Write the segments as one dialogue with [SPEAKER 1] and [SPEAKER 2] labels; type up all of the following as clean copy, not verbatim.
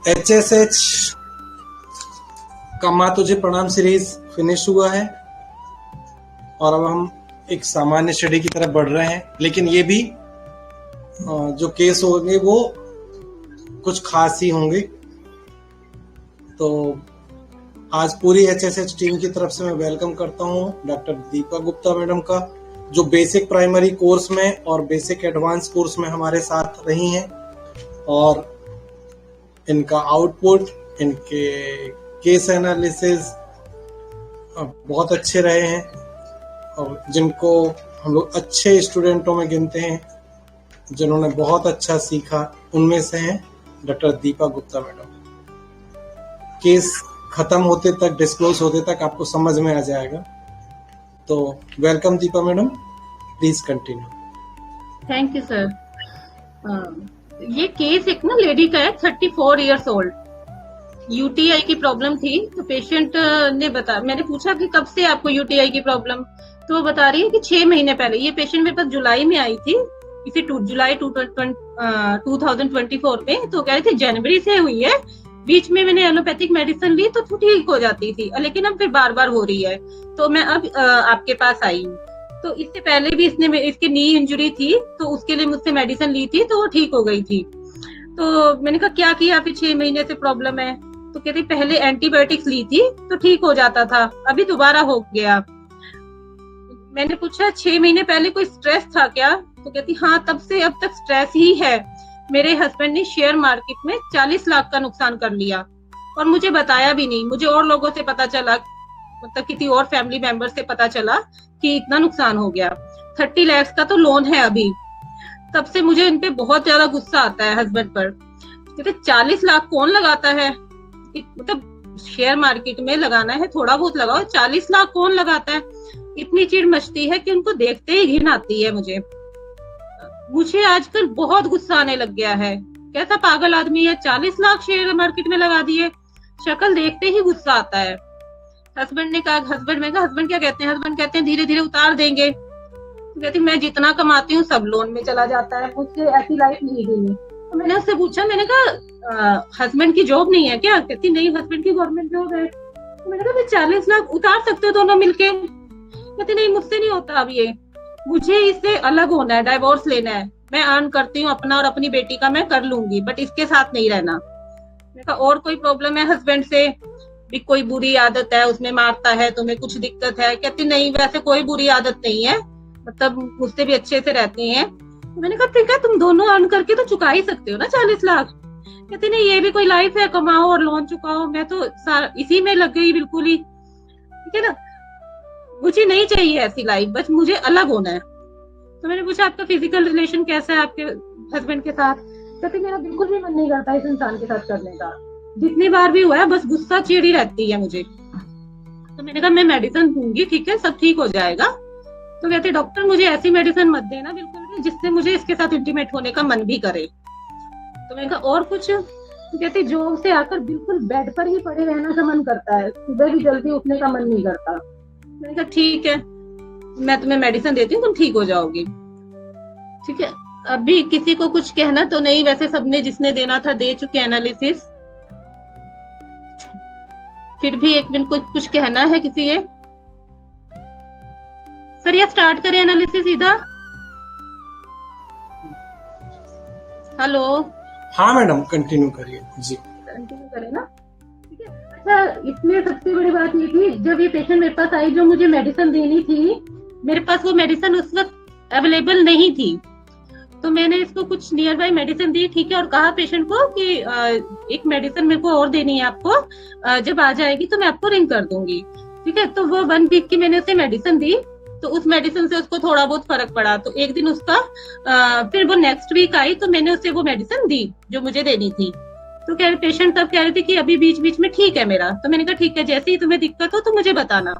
[SPEAKER 1] HSH का माँ तुझे प्रणाम सीरीज फिनिश हुआ है और अब हम एक सामान्य स्टडी की तरफ बढ़ रहे हैं, लेकिन ये भी जो केस होंगे वो कुछ खास ही होंगे। तो आज पूरी HSH टीम की तरफ से मैं वेलकम करता हूँ डॉक्टर दीपा गुप्ता मैडम का, जो बेसिक प्राइमरी कोर्स में और बेसिक एडवांस कोर्स में हमारे साथ रही हैं और इनका आउटपुट, इनके केस एनालिसिस बहुत अच्छे रहे हैं और जिनको हम लोग अच्छे स्टूडेंटों में गिनते हैं, जिन्होंने बहुत अच्छा सीखा, उनमें से हैं doctor Deepa Gupta madam. Case खत्म होते तक, डिस्क्लोज होते तक आपको समझ में आ जाएगा। तो welcome Deepa madam, please continue.
[SPEAKER 2] Thank you sir. ये केस एक ना लेडी का है, 34 इयर्स ओल्ड। यूटीआई की प्रॉब्लम थी। तो पेशेंट ने मैंने पूछा कि कब से आपको यूटीआई की प्रॉब्लम, तो वो बता रही है कि 6 महीने पहले। ये पेशेंट मेरे पास जुलाई में आई थी, इसे जुलाई 2024 में। तो कह रही थी जनवरी से हुई है, बीच में मैंने एलोपैथिक मेडिसिन ली तो ठीक हो जाती थी, लेकिन अब फिर बार बार हो रही है। तो मैं अब आपके पास आई हूँ। तो इससे पहले भी इसकी नी इंजरी थी, तो उसके लिए मुझसे मेडिसिन ली थी, तो वो ठीक हो गई थी। तो मैंने कहा क्या किया, फिर 6 महीने से प्रॉब्लम है। तो कहती पहले एंटीबायोटिक्स ली थी तो ठीक हो जाता था, अभी दोबारा हो गया। मैंने पूछा 6 महीने पहले कोई स्ट्रेस था क्या, तो कहती हाँ, तब से अब तक स्ट्रेस ही है। मेरे हस्बैंड ने शेयर मार्केट में 40 लाख का नुकसान कर लिया और मुझे बताया भी नहीं। मुझे और लोगों से पता चला, मतलब किसी और फैमिली मेंबर से पता चला कि इतना नुकसान हो गया। 30 लाख का तो लोन है अभी। तब से मुझे इन पे बहुत ज्यादा गुस्सा आता है हस्बैंड पर। कहते 40 लाख कौन लगाता है, मतलब शेयर मार्केट में लगाना है थोड़ा बहुत लगाओ, 40 लाख कौन लगाता है। इतनी चिढ़ मचती है कि उनको देखते ही घिन आती है। मुझे आजकल बहुत गुस्सा आने लग गया है। कैसा पागल आदमी है, 40 लाख शेयर मार्केट में लगा दिए। शक्ल देखते ही गुस्सा आता है। हस्बैंड क्या कहते हैं, हस्बैंड कहते हैं धीरे धीरे उतार देंगे। तो कहती मैं जितना कमाती हूँ सब लोन में चला जाता है, मुझसे ऐसी लाइफ नहीं गई। तो मैंने उससे पूछा, मैंने कहा हस्बैंड की जॉब नहीं है क्या? कहती नहीं, हस्बैंड की गवर्नमेंट जॉब है। तो मैंने कहा 40 लाख उतार सकते हो दोनों मिलके? कहती नहीं, मुझसे नहीं होता अब ये, मुझे इससे अलग होना है, डाइवोर्स लेना है। मैं अर्न करती हूँ अपना और अपनी बेटी का मैं कर लूंगी, बट इसके साथ नहीं रहना। मैंने कहा और कोई प्रॉब्लम है हस्बैंड से भी, कोई बुरी आदत है, उसमें मारता है, तुम्हें कुछ दिक्कत है? कहती नहीं, वैसे कोई बुरी आदत नहीं है, मतलब मुझसे भी अच्छे से रहती हैं। तो मैंने कहा ठीक है, तुम दोनों अर्न करके तो चुका ही सकते हो ना 40 लाख। कहती नहीं, ये भी कोई लाइफ है, कमाओ और लोन चुकाओ। मैं तो इसी में लग गई बिल्कुल ही। ठीक है ना, मुझे नहीं चाहिए ऐसी लाइफ, बस मुझे अलग होना है। तो मैंने पूछा आपका फिजिकल रिलेशन कैसा है आपके हस्बैंड के साथ? कहते मेरा बिल्कुल भी मन नहीं करता इस इंसान के साथ करने का, जितनी बार भी हुआ है बस गुस्सा चिड़ी रहती है मुझे। तो मैंने कहा मैं मेडिसिन दूंगी, ठीक है, सब ठीक हो जाएगा। तो कहते डॉक्टर मुझे ऐसी मेडिसिन मत देना बिल्कुल भी जिससे मुझे इसके साथ इंटीमेट होने का मन भी करे। तो मैंने कहा और कुछ? तो कहते जॉब से आकर बिल्कुल बेड पर ही पड़े रहना का मन करता है, सुबह भी जल्दी उठने का मन नहीं करता। मैंने कहा ठीक है, मैं तुम्हें मेडिसिन देती हूँ, तुम ठीक हो जाओगी। ठीक है, अभी किसी को कुछ कहना तो नहीं, वैसे सबने जिसने देना था दे चुके एनालिसिस। फिर भी एक दिन कुछ कहना है किसी ये? सर ये स्टार्ट करें एनालिसिस सीधा? हेलो?
[SPEAKER 1] हाँ मैडम, कंटिन्यू करिए जी।
[SPEAKER 2] कंटिन्यू करें ना, ठीक है। अच्छा, इसमें सबसे बड़ी बात ये थी, जब ये पेशेंट मेरे पास आई, जो मुझे मेडिसिन देनी थी, मेरे पास वो मेडिसिन उस वक्त अवेलेबल नहीं थी। तो मैंने इसको कुछ नियर बाय मेडिसिन दी, ठीक है, और कहा पेशेंट को कि एक मेडिसिन मेरे को और देनी है आपको, जब आ जाएगी तो मैं आपको रिंग कर दूंगी। ठीक है, तो वो 1 वीक की मैंने उसे मेडिसिन दी, तो उस मेडिसिन से उसको थोड़ा बहुत फर्क पड़ा। तो एक दिन उसका फिर वो नेक्स्ट वीक आई, तो मैंने उसे वो मेडिसिन दी जो मुझे देनी थी। तो पेशेंट तब कह रही थी कि अभी बीच बीच में ठीक है मेरा। तो मैंने कहा ठीक है, जैसे ही तुम्हें दिक्कत हो तो मुझे बताना।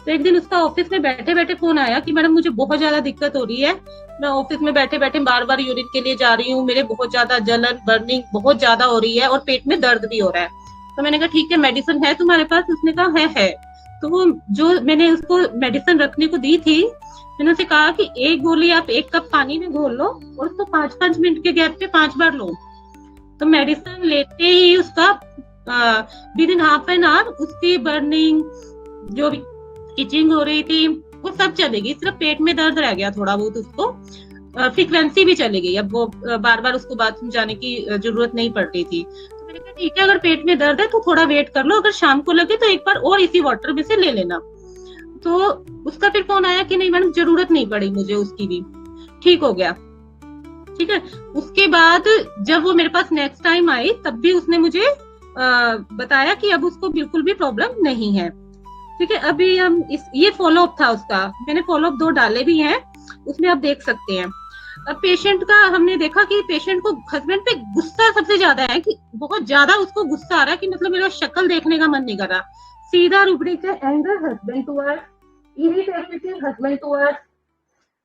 [SPEAKER 2] तो एक दिन उसका ऑफिस में बैठे बैठे फोन आया कि मैडम मुझे बहुत ज्यादा दिक्कत हो रही है, मैं ऑफिस में बैठे बैठे बार बार यूरिन के लिए जा रही हूँ, मेरे बहुत ज्यादा जलन, बर्निंग बहुत ज्यादा हो रही है और पेट में दर्द भी हो रहा है। तो मैंने कहा ठीक है, मेडिसिन है तुम्हारे पास? उसने कहा है। तो वो जो मैंने उसको मेडिसिन रखने को दी थी, मैंने उसे कहा कि एक गोली आप 1 कप पानी में घोल लो और उसको 5-5 मिनट के गैप पे 5 बार लो। तो मेडिसिन लेते ही उसका with in half an hour उसकी बर्निंग, जो भी इचिंग हो रही थी, वो सब चली गई। सिर्फ पेट में दर्द रह गया थोड़ा बहुत, उसको फ्रीक्वेंसी भी चली गई। अब वो बार बार उसको बाथरूम जाने की जरूरत नहीं पड़ रही थी। तो मैंने कहा ठीक है, अगर पेट में दर्द है तो थोड़ा वेट कर लो, अगर शाम को लगे तो एक बार और इसी वाटर में से ले लेना। तो उसका फिर फोन आया कि नहीं मैडम, जरूरत नहीं पड़ी मुझे उसकी भी, ठीक हो गया। ठीक है, उसके बाद जब वो मेरे पास नेक्स्ट टाइम आई तब भी उसने मुझे बताया कि अब उसको बिल्कुल भी प्रॉब्लम नहीं है। ठीक है, अभी हम ये फॉलोअप था उसका, मैंने फॉलोअप 2 डाले भी हैं, उसमें आप देख सकते हैं। अब पेशेंट का हमने देखा कि पेशेंट को हस्बैंड पे गुस्सा सबसे ज्यादा है, कि बहुत ज्यादा उसको गुस्सा आ रहा है, कि मतलब मेरा शक्ल देखने का मन नहीं कर रहा। सीधा रूब्रिक है anger husband towards, irritability husband towards,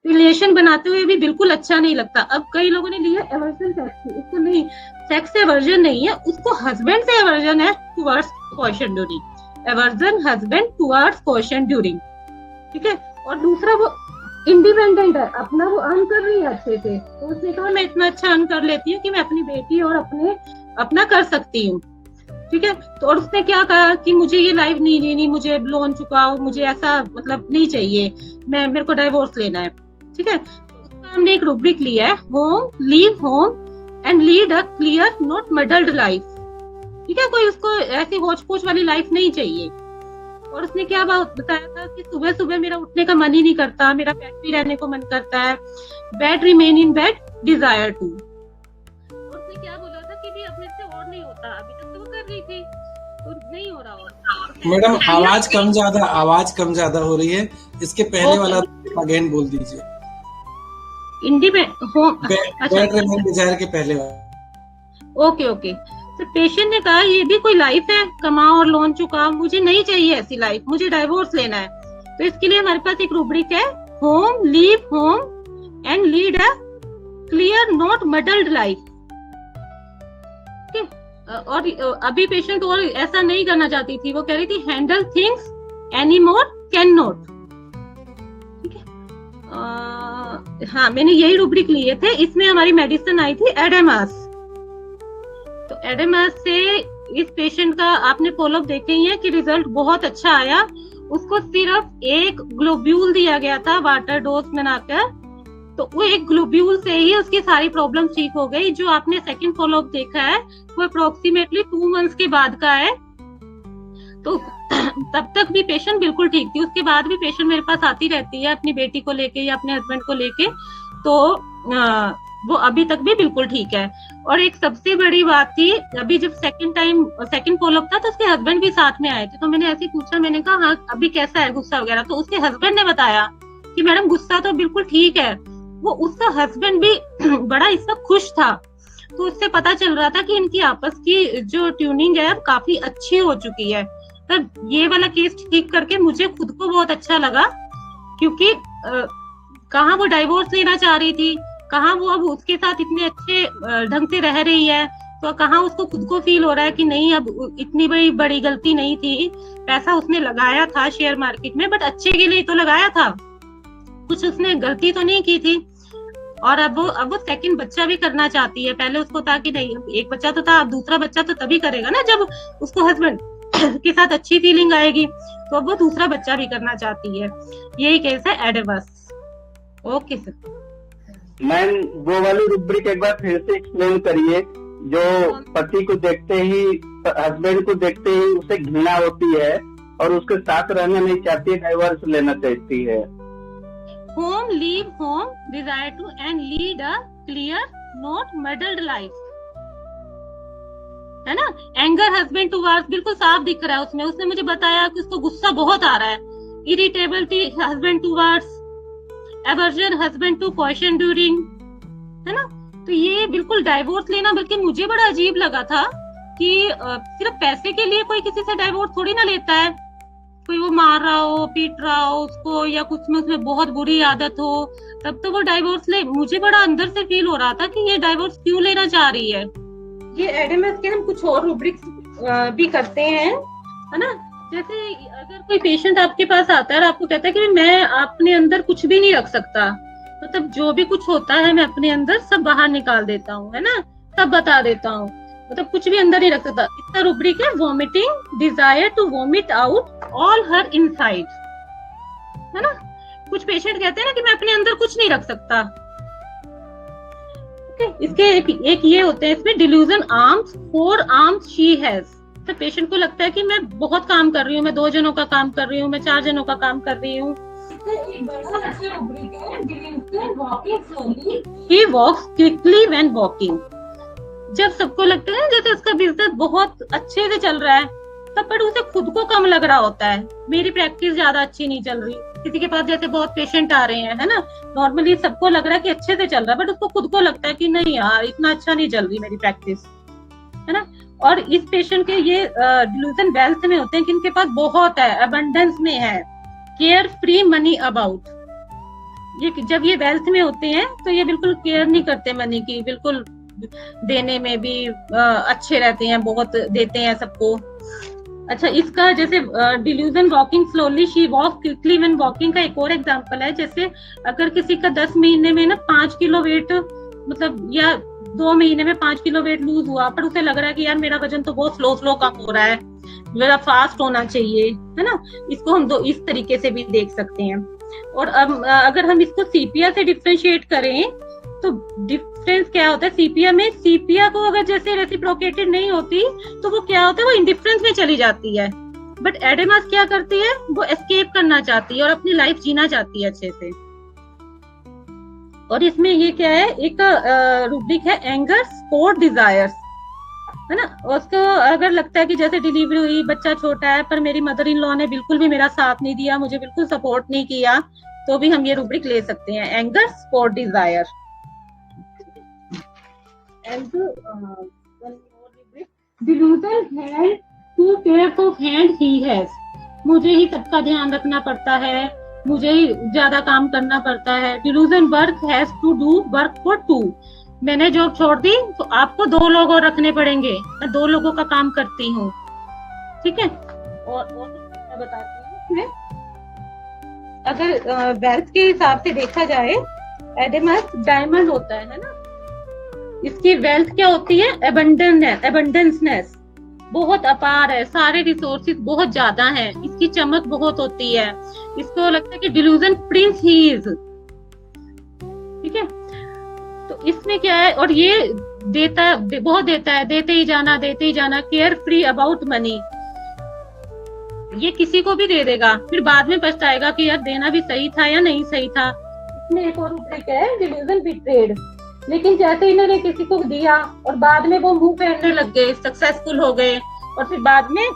[SPEAKER 2] relation बनाते हुए भी बिल्कुल अच्छा नहीं लगता। अब कई लोगों ने लिया एवर्जन सेक्स से, उसको नहीं, सेक्स से एवर्जन नहीं है, उसको हस्बैंड से एवर्जन है towards coition during, aversion husband towards coition during. ठीक है, और दूसरा वो इंडिपेंडेंट है, अपना वो अर्न कर रही है अच्छे से, तो उसने कहा मैं इतना अच्छा अर्न कर लेती हूँ कि मैं अपनी बेटी और अपना कर सकती हूँ। ठीक है, तो और उसने क्या कहा कि मुझे ये लाइफ नहीं जीनी, मुझे लोन चुकाओ, मुझे ऐसा मतलब नहीं चाहिए, मेरे को डाइवोर्स लेना है। ठीक है, उसका हमने एक रूब्रिक लिया है, home, leave home and lead a clear not muddled life. ठीक है, कोई उसको ऐसी होच पोच वाली लाइफ नहीं चाहिए। और उसने क्या बताया था कि सुबह सुबह मेरा उठने का मन ही नहीं करता, मेरा बेड पे रहने को मन करता है, bed remain in bed desire to. और उसने क्या बोला था कि भी अपने से और नहीं होता, अभी तक तो वो कर रही थी तो नहीं हो रहा। और
[SPEAKER 1] मैडम आवाज कम ज्यादा हो रही है, इसके पहले वाला अगेन बोल दीजिए। बेड रिमेन डिजायर के पहले वाला।
[SPEAKER 2] ओके। तो पेशेंट ने कहा ये भी कोई लाइफ है, कमाओ और लोन चुकाओ, मुझे नहीं चाहिए ऐसी लाइफ, मुझे डाइवोर्स लेना है। तो इसके लिए हमारे पास एक रूब्रिक है, home, leave home and lead a clear not muddled life. और अभी पेशेंट और ऐसा नहीं करना चाहती थी, वो कह रही थी handle things any more can not. ठीक है, हाँ मैंने यही रूब्रिक लिए थे। इसमें हमारी मेडिसिन आई थी एडेमास। तो एडेमास से इस पेशेंट का आपने फॉलोअप देखे ही है कि रिजल्ट बहुत अच्छा आया। उसको सिर्फ एक ग्लोब्यूल दिया गया था वाटर डोज बनाकर, तो वो एक ग्लोब्यूल से ही उसकी सारी प्रॉब्लम ठीक हो गई। जो आपने सेकंड फॉलोअप देखा है वो अप्रोक्सीमेटली 2 मंथ्स के बाद का है। तो तब तक भी पेशेंट बिल्कुल ठीक थी। उसके बाद भी पेशेंट मेरे पास आती रहती है अपनी बेटी को लेके या अपने हस्बैंड को लेके, तो वो अभी तक भी बिल्कुल ठीक है। और एक सबसे बड़ी बात थी, अभी जब सेकंड फॉलोअप था तो उसके हस्बैंड भी साथ में आए थे। तो मैंने ऐसे पूछा, मैंने कहा हाँ अभी कैसा है गुस्सा वगैरह, तो उसके हस्बैंड ने बताया कि मैडम गुस्सा तो बिल्कुल ठीक है। वो उसका हस्बैंड भी बड़ा इस वक्त खुश था। तो उससे पता चल रहा था कि इनकी आपस की जो ट्यूनिंग है अब काफी अच्छी हो चुकी है। तो ये वाला केस ठीक करके मुझे खुद को बहुत अच्छा लगा, क्योंकि कहाँ वो डाइवोर्स लेना चाह रही थी, कहाँ वो अब उसके साथ इतने अच्छे ढंग से रह रही है, तो कहाँ उसको खुद को फील हो रहा है कि नहीं अब इतनी बड़ी गलती नहीं थी। पैसा उसने लगाया था शेयर मार्केट में, बट अच्छे के लिए तो लगाया था, कुछ उसने गलती तो नहीं की थी। और अब वो सेकंड बच्चा भी करना चाहती है। पहले उसको था कि नहीं, एक बच्चा तो था, अब दूसरा बच्चा तो तभी करेगा ना जब उसको हस्बैंड के साथ अच्छी फीलिंग आएगी। तो अब वो दूसरा बच्चा भी करना चाहती है। यही केस है एडेमास। Okay sir.
[SPEAKER 3] मैम वो वाली रूब्रिक एक बार फिर से एक्सप्लेन करिए, जो पति को देखते ही, हस्बैंड को देखते ही उसे घृणा होती है और उसके साथ रहना नहीं चाहती है, डाइवोर्स लेना चाहती है।
[SPEAKER 2] Home, leave home, desire to and lead a clear not muddled life, है ना। एंगर हस्बैंड टुवर्ड्स बिल्कुल साफ दिख रहा है उसमें। उसने मुझे बताया कि उसको गुस्सा बहुत आ रहा है। Irritability husband towards, aversion husband to question during, है ना। तो ये बिल्कुल डाइवोर्स लेना, बल्कि मुझे बड़ा अजीब लगा था कि सिर्फ पैसे के लिए कोई किसी से डाइवोर्स थोड़ी ना लेता है। कोई वो मार रहा हो, पीट रहा हो उसको, या कुछ में उसमें बहुत बुरी आदत हो, तब तो वो डाइवोर्स ले। मुझे बड़ा अंदर से फील हो रहा था कि ये डाइवोर्स क्यों लेना चाह रही है। ये एडेमास के हम कुछ और रूब्रिक्स भी करते हैं, है ना। जैसे अगर कोई पेशेंट आपके पास आता है और आपको कहता है कि मैं अपने अंदर कुछ भी नहीं रख सकता, तो तब जो भी कुछ होता है मैं अपने अंदर सब बाहर निकाल देता हूँ, है ना, सब बता देता हूँ। मतलब कुछ भी अंदर नहीं रख सकता। इसका रूब्रिक है vomiting, desire to vomit out all her inside, है ना। कुछ पेशेंट कहते हैं ना कि मैं अपने अंदर कुछ नहीं रख सकता। इसके एक ये होते हैं इसमें delusion arms, 4 arms she has. तो पेशेंट को लगता है कि मैं बहुत काम कर रही हूँ, मैं 2 जनों का काम कर रही हूँ, मैं 4 जनों का काम कर रही हूँ। एक बड़ा अच्छा रूब्रिक है delusion walking slowly, he walks quickly when walking. जब सबको लगता है जैसे उसका बिजनेस बहुत अच्छे से चल रहा है, तब पर उसे खुद को कम लग रहा होता है, मेरी प्रैक्टिस ज्यादा अच्छी नहीं चल रही। किसी के पास जैसे बहुत पेशेंट आ रहे हैं, है ना, नॉर्मली सबको लग रहा है कि अच्छे से चल रहा है, बट उसको खुद को लगता है कि नहीं यार इतना अच्छा नहीं चल रही मेरी प्रैक्टिस, है ना। और इस पेशेंट के ये डिल्यूजन वेल्थ में होते हैं कि इनके पास बहुत है, अबंडेंस में है, केयर फ्री मनी अबाउट। ये जब ये वेल्थ में होते हैं तो ये बिल्कुल केयर नहीं करते मनी की, बिल्कुल देने में भी अच्छे रहते हैं, बहुत देते हैं सबको। अच्छा, इसका जैसे delusion walking slowly, she walk quickly when walking का एक और एग्जांपल है। जैसे अगर किसी का 10 महीने में ना 5 किलो वेट, मतलब या 2 महीने में 5 किलो वेट लूज हुआ, पर उसे लग रहा है कि यार मेरा वजन तो बहुत स्लो कम हो रहा है, मेरा फास्ट होना चाहिए, है ना। इसको हम इस तरीके से भी देख सकते हैं। और अब अगर हम इसको सीपिया से डिफ्रेंशिएट करें तो डिफरेंस क्या होता है सीपिया में। सीपिया को अगर जैसे रेसिप्रोकेटेड नहीं होती तो वो क्या होता है, वो इंडिफरेंस में चली जाती है। बट एडेमास क्या करती है, वो एस्केप करना चाहती है और अपनी लाइफ जीना चाहती है अच्छे से। और इसमें ये क्या है, एक रूब्रिक है एंगर, स्पोर्ट, डिजायर्स, है ना। उसको अगर लगता है कि जैसे डिलीवरी हुई, बच्चा छोटा है, पर मेरी मदर इन लॉ ने बिल्कुल भी मेरा साथ नहीं दिया, मुझे बिल्कुल सपोर्ट नहीं किया, तो भी हम ये रूब्रिक ले सकते हैं, anger, sport, desire. Delusion hand, 2 pairs of hand he has. मुझे ही सबका ध्यान रखना पड़ता है, मुझे ही ज्यादा काम करना पड़ता है। Delusion work has to do work for 2। मैंने जॉब छोड़ दी तो आपको 2 लोग और रखने पड़ेंगे, मैं 2 लोगों का काम करती हूँ, ठीक है। और मैं बताती हूँ, अगर वेल्थ के हिसाब से देखा जाए, एडेमस डायमंड होता है ना, इसकी वेल्थ क्या होती है, एबंडेंसनेस, बहुत अपार है, सारे रिसोर्सेज बहुत ज्यादा हैं, इसकी चमक बहुत होती है। इसको लगता है कि डिल्यूजन प्रिंस ही इज, ठीक है। तो इसमें क्या है, और ये देता बहुत देता है, देते ही जाना, केयर फ्री अबाउट मनी। ये किसी को भी दे देगा, फिर बाद में पछताएगा कि यार देना भी सही था या नहीं सही था। इसमें एक और रूब्रिक है डिल्यूजन बिट्रेड। लेकिन जैसे इन्होंने किसी को दिया और बाद में वो मुंह फेरने लग गए, सक्सेसफुल हो गए, और फिर बाद में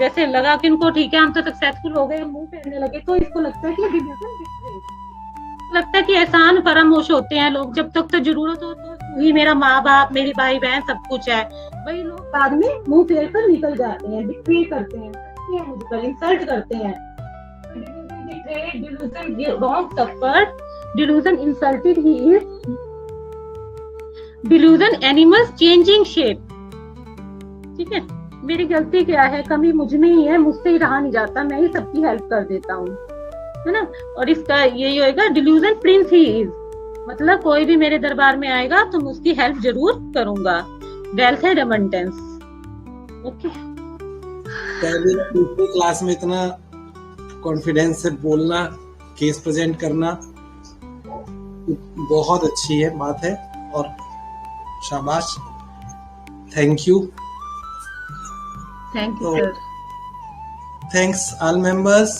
[SPEAKER 2] जैसे लगा कि इनको ठीक है हम तो सक्सेसफुल हो गए, मुंह फेरने लगे, तो इसको लगता है कि डिल्यूजन बिट्रेड। लगता है कि एहसान फरामोश होते हैं लोग, जब तक तो जरूरत हो तो ही मेरा माँ बाप, मेरी भाई बहन सब कुछ है, वही लोग बाद में मुंह फेर कर निकल जाते हैं, बिट्रे करते हैं, मुझे इंसल्ट करते हैं। Delusion wrong suffered, delusion insulted he is, delusion animals changing shape, ठीक है। मेरी गलती क्या है, कमी मुझ में ही है, मुझसे ही रहा नहीं जाता, मैं ही सबकी हेल्प कर देता हूँ, है ना। और इसका यही होएगा, डिल्यूजन प्रिंस ही इज, मतलब कोई भी मेरे दरबार में आएगा तो मैं उसकी हेल्प जरूर करूंगा। Wealth and abundance, okay.
[SPEAKER 1] पहले क्लास में इतना कॉन्फिडेंस से बोलना, केस प्रेजेंट करना बहुत अच्छी है बात है, और शाबाश, thank you
[SPEAKER 2] sir.
[SPEAKER 1] Thanks all members.